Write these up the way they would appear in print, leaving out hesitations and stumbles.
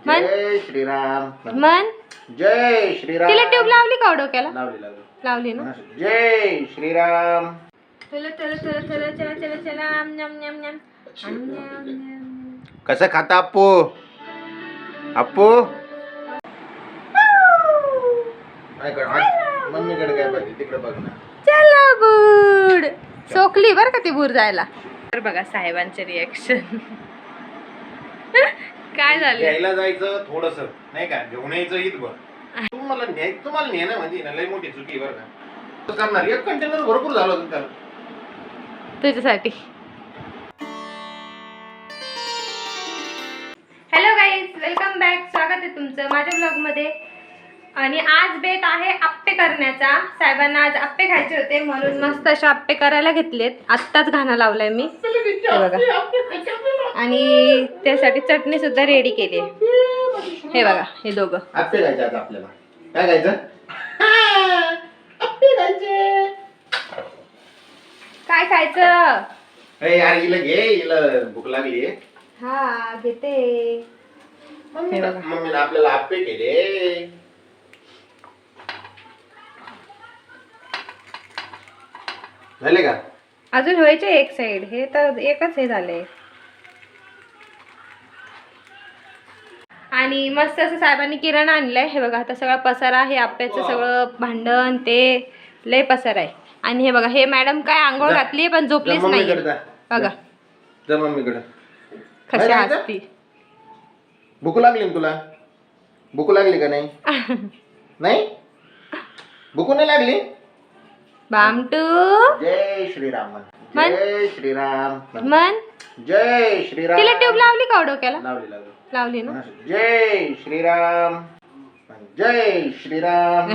मन जय श्रीराम. मन जय श्रीराम. तिला ट्यूब लावली का डोक्याला? लावली. लावली ना. जय श्रीराम. चला चला चला चला चला चला चला नम नम नम नम. कसं खाता अप्पू? अप्पू मम्मीकडे काय बघ, तिकडे बघ ना. चला बूड सोकली बर का ती बूर जायला. तर बघा साहेबांचे रिएक्शन. काय झालं? घ्यायला जायचं थोडस नाही का, घेऊन यायचं ईद बघ. तुम्हाला नेणं म्हणजे ना लई मोठी चुकी बरं का. करणार एक कंटेनर भरपूर झालं होतं त्याला तुझ्यासाठी. Hello guys, welcome back. स्वागत आहे तुमचं माझ्या ब्लॉग मध्ये. आणि आज बेत आहे आप्पे करण्याचा. साहेबांना आज आप्पे खायचे होते म्हणून मस्त असे आप्पे करायला घेतलेत. आत्ताच घाणा लावलाय मी, हे बघा. आणि त्यासाठी चटणी सुद्धा रेडी केली. हे बघा, हे दोघं आप्पे खायचे. आता आपल्याला काय खायचं? आप्पे खायचे. काय खायचं? अरे यार हिला घे, हिला भूक लागली. हा घेते. मम्मीने आपल्याला आप्पे केले. झाले का? अजून व्हायचे एक साइड. हे तर एकच हे झालंय. आणि मस्त असं साहेबांनी किराणा आणलाय. हे बघा, आता सगळा पसारा आहे. आप्याचं सगळं भांडण ते लय पसारा आहे. आणि हे बघा, हे मॅडम काय आंघोळ घातली पण झोपलीच नाही. बघा जा मम्मीकडे. कशी हसती. भूक लागली ना तुला? भूक लागली का नाही? नाही भूक नाही लागली? बामटू जय श्रीराम. मन जय श्रीराम. मन जय श्रीराम. तिला ट्यूब लावली का डोक्याला? लावली. लावली ना. जय श्रीराम. जय श्रीराम.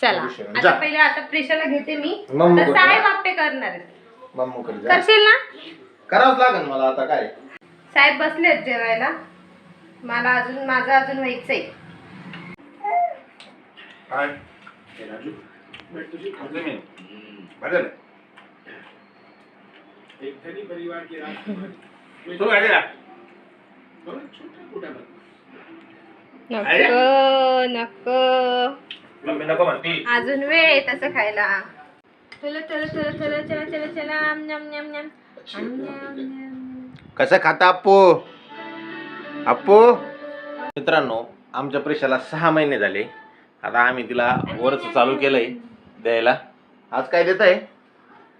चला आता पहिले आता प्रेशरला घेते मी. मम्मी तर साहेब आप्पे करणार आहेत. मम्मीकडे जा. करशील ना? करावंच लागेल मला आता. काय साहेब बसलेत जेवायला. माझं अजून व्हायचंय. नको अजून वेळ आहे तसं खायला. चला चला चला चला चला चला चला नम नम नम. कसं खाता अप्पू? अप्पू मित्रांनो, आमच्या प्रेशाला 6 महिने झाले. आता आम्ही तिला वरच चालू केलंय द्यायला. आज काय देत आहे?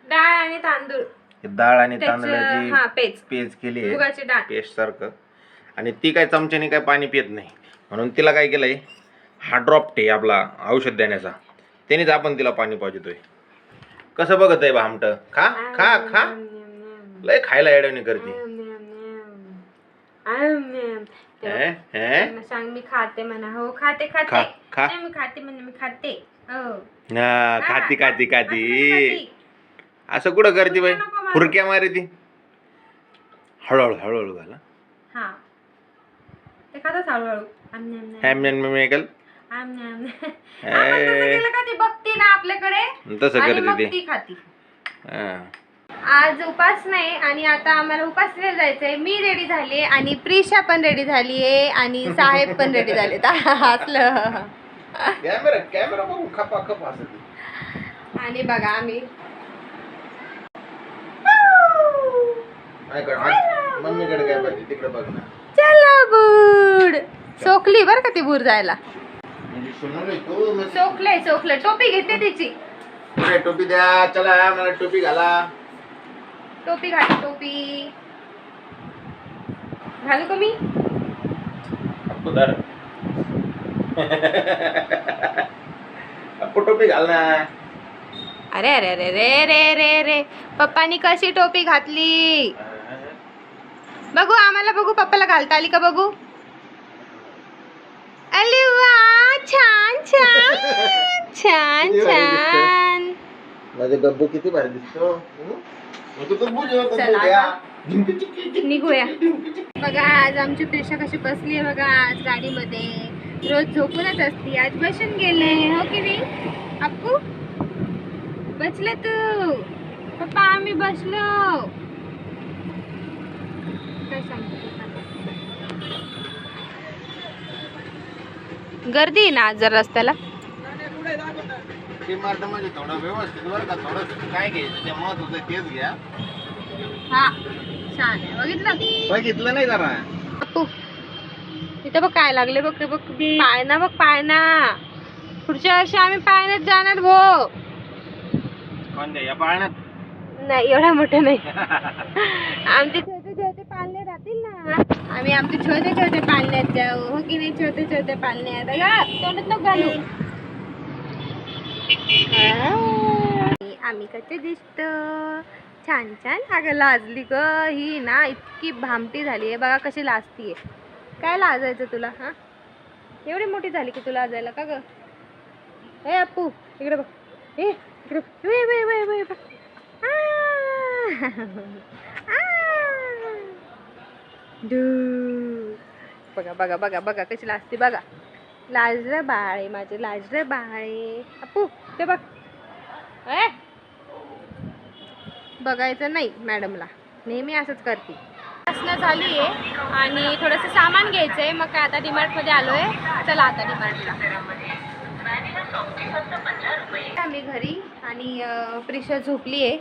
डाळ आणि तांदूळ. डाळ आणि तांदळाची पेज केली मुगाची डाळ पेस्ट सारखं. आणि ती काय चमच्याने काय पाणी पित नाही म्हणून तिला काय केलंय, हा ड्रॉप टे आपला औषध देण्याचा, त्यानेच आपण तिला पाणी पाजतोय. कसं बघत आहे भामट? खा खा खा. लय खायला येडवणी करते. सांग मी खाते म्हणा. हो खाते खाते. मी खाते म्हणा. मी खाते. हो खाती खाती खाती. असं कुठं करते बाई? फुरक्या मारे ती. हळूहळू हळूहळू घाला. हा ते खातच हळूहळू. बघते ना आपल्याकडे तसं करते ती खाती. आज उपास नाही आणि आता आम्हाला उपासला जायचंय. मी रेडी झाले आणि प्रिशा पण रेडी झालीये आणि साहेब पण रेडी झाले. असलं कॅमेरा बघून खपा खप हसत. आणि बघा आम्ही मम्मीकडे काय बघ, तिकडे बघ ना. चला बूड सोकली बर का ती बूर जायला. चोखलंय. टोपी घेते तिची. टोपी द्या. चला मला टोपी घाला. टोपी टोपी घालू का मी? अप्पू टोपी घाल ना. अरे अरे अरे रे रे रे रे पप्पानी कशी टोपी घातली बघू. आम्हाला बघू. पप्पाला घालता आली का बघू? अरे वा छान छान छान छान. माझे गब्बू किती भारी दिसतो. निघूया. बघा आज आमची प्रेशा कशी बसली आहे बघा. आज गाडीमध्ये रोज झोपूनच असती. आज बसून गेले. हो की नाही अप्पू? बसले तू? पप्पा आम्ही बसलो. काय सांगतो गर्दी आहे ना आज जर रस्त्याला. डीमार्ट मध्ये थोडं व्यवस्थित बरं का, थोडं काय घ्यायचं ते महत्वाचं तेच घ्या. हा छान आहे, बघितलं बघितलं नाही जरा. बापू इथं बघ काय लागले, बघ बघ पाळणा, बघ पाळणा. पुढच्या वर्षी आम्ही पाळण्यात जाणार भो. कोणत्या या पाळण्यात? नाही एवढ्या मोठं नाही. आमचे छोटे छोटे पाळणे राहतील ना, आम्ही आमचे छोटे छोटे पाळण्यात जाऊ. हो की नाही, छोटे छोटे पाळण्यात तोंडात नको घालू. आम्ही कसे दिसतो छान छान. अगं लाजली ग ही ना, इतकी भामटी झाली आहे बघा, कशी लाजतीये. काय लाजायचं तुला? हा एवढी मोठी झाली की तुला लाजायला का ग? ए अप्पू इकडे बघ, ए इकडे वे वे वे वे बघ. बघा बघा बघा बघा कशी लाजते बघा. लाज रे बाळे माझे, लाज रे बाळे. अप्पू ते बघ. ए बघायचं नाही मॅडमला, नेहमी असंच करते. असणं झाली आहे आणि थोडंसं सामान घ्यायचं आहे. मग काय आता डीमार्टमध्ये आलो आहे. चला आता डीमार्टला. आम्ही घरी आणि प्रिशा झोपली आहे.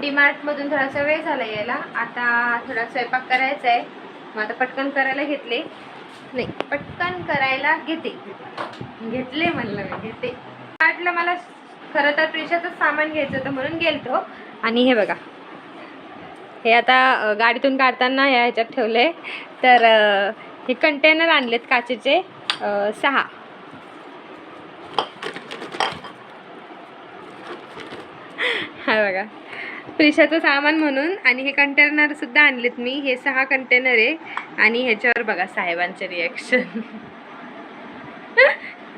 डीमार्टमधून थोडासा वेळ झाला यायला. आता थोडा स्वयंपाक करायचा आहे. मग आता पटकन करायला घेतले, नाही पटकन करायला घेतले म्हणलं मी, घेते. वाटलं मला खरं तर प्रिशाचंच सामान घ्यायचं होतं म्हणून गेलतो. आणि हे बघा, हे आता गाडीतून काढताना या ह्याच्यात ठेवले. तर हे कंटेनर आणलेत काचेचे 6. हा बघा प्रिशाचं सामान म्हणून. आणि हे कंटेनर सुद्धा आणलेत मी. हे 6 कंटेनर आहे. आणि ह्याच्यावर बघा साहेबांचे रिॲक्शन.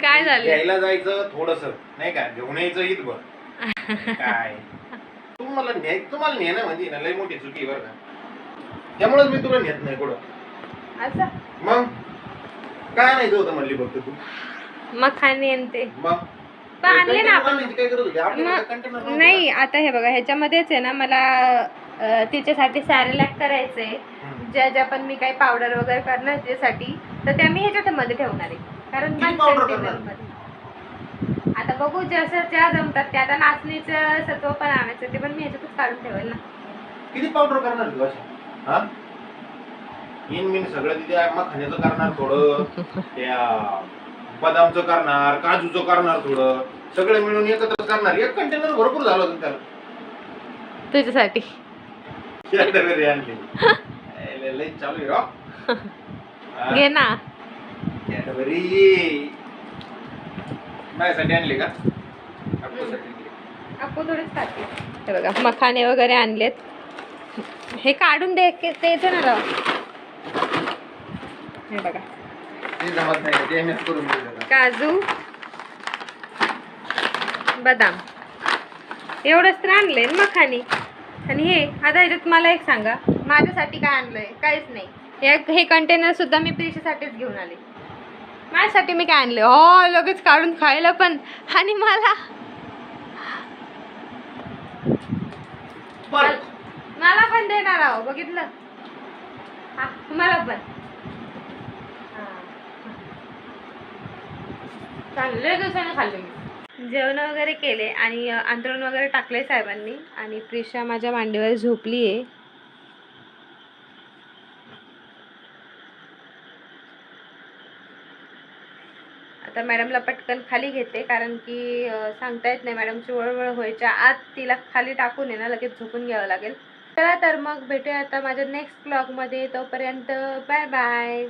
काय झालं? घ्यायला जायचं थोडस नाही का, घेऊन यायचं इथं बघ. काय तुम्हाला नेणं म्हणजे ना लई मोठी चुकी बरं का. त्यामुळेच मी तुला नेत नाही कुठं. असं मग काय नाही होतं म्हणली फक्त तू. मग खाणे आणते मग पण आणले ना आपण. काय करत होती? आपल्याकडे कंटेनर नव्हते नाही आता हे बघा, ह्याच्यामध्येच आहे ना मला तिच्यासाठी सॅरेलॅक करायचंय. ज्या ज्या पण मी काही पावडर वगैरे करणार त्यासाठी, तर त्या मी ह्याच्यामध्ये ठेवणार आहे. कारण किती powder करणार? आता बघू जसं ज्या जमतात त्या. आता नाचणीचं सत्व पण आणायचं, ते पण मी ह्याच्यातच काढून ठेवेल ना. किती पावडर करणार तू अशी? हा इन सगळं तिथे मखाण्याचं करणार थोडं, त्या बदामचं करणार, काजूचं करणार थोडं, सगळं मिळून एकत्र करणार. एक कंटेनर भरपूर झालं होतं त्याला तुझ्यासाठी. कॅडबरी आणली. लई चालू आहे राव. घे ना कॅडबरी. माझ्यासाठी आणली का? आपण थोडेच खाते. हे बघा मखाने वगैरे आणलेत. हे काढून द्यायचं ना राव. हे बघा ते जमत नाही, ते मीच करून देऊ. काजू बदाम एवढंच तर आणलंय मखाने. आणि हे आता ह्याच्यात मला एक सांगा, माझ्यासाठी काय आणलंय? काहीच नाही. हे कंटेनर सुद्धा मी प्रिशासाठीच घेऊन आले. माझ्यासाठी मी काय आणले? हो लगेच काढून खायला पण. आणि मला पण देणार आहो, बघितलं? हा तुम्हाला पण. चांगले दिवसाने खाल्ले मी. जेवण वगैरे केले आणि अंथरूण वगैरे टाकले साहेबांनी. आणि प्रिशा माझ्या मांडीवर झोपली आहे. आता मॅडमला पटकन खाली घेते, कारण की सांगता येत नाही, मॅडमची वळवळ व्हायच्या आत तिला खाली टाकून आहे ना लगेच झोपून घ्यावं लागेल. चला तर मग भेटूया आता माझ्या नेक्स्ट ब्लॉगमध्ये. तोपर्यंत बाय बाय.